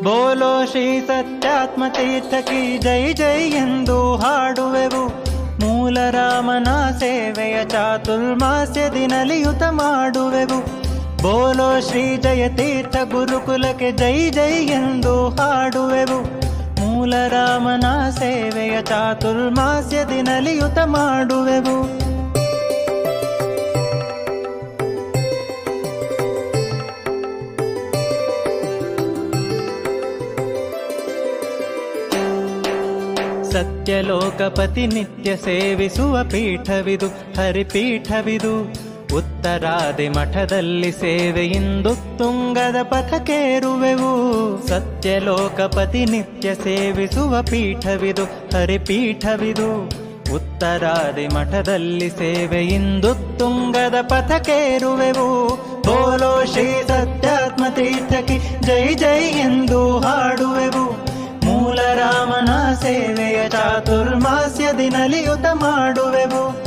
ಬೋಲೋ ಶ್ರೀ ಸತ್ಯಾತ್ಮ ತೀರ್ಥ ಕಿ ಜೈ ಜೈ ಎಂದು ಹಾಡುವೆವು. ಮೂಲ ರಾಮನ ಸೇವೆಯ ಚಾತುರ್ಮಾಸ್ಯ ದಿನಲಿಯುತ ಮಾಡುವೆವು. ಬೋಲೋ ಶ್ರೀ ಜಯ ತೀರ್ಥ ಗುರುಕುಲಕ್ಕೆ ಜೈ ಜೈ ಎಂದು ಹಾಡುವೆವು. ಮೂಲ ರಾಮನ ಸೇವೆಯ ಚಾತುರ್ಮಾಸ್ಯ ದಿನಲಿಯುತ ಮಾಡುವೆವು. ಸತ್ಯಲೋಕಪತಿ ನಿತ್ಯ ಸೇವಿಸುವ ಪೀಠವಿದು, ಹರಿಪೀಠವಿದು. ಉತ್ತರಾದಿ ಮಠದಲ್ಲಿ ಸೇವೆಯಿಂದು ತುಂಗದ ಪಥಕೇರುವೆವು. ಸತ್ಯಲೋಕಪತಿ ನಿತ್ಯ ಸೇವಿಸುವ ಪೀಠವಿದು, ಹರಿಪೀಠವಿದು. ಉತ್ತರಾದಿ ಮಠದಲ್ಲಿ ಸೇವೆಯಿಂದು ತುಂಗದ ಪಥಕೇರುವೆವು. ಬೋಲೋ ಶ್ರೀ ಸತ್ಯಾತ್ಮ ತೀರ್ಥಕಿ ಜೈ ಜೈ ಎಂದು ಹಾಡುವೆವು. ಮೂಲ ರಾಮನ ಸೇವೆಯ ಚಾತುರ್ಮಾಸ್ಯ ದಿನಲಿಯುತ ಮಾಡುವೆವು.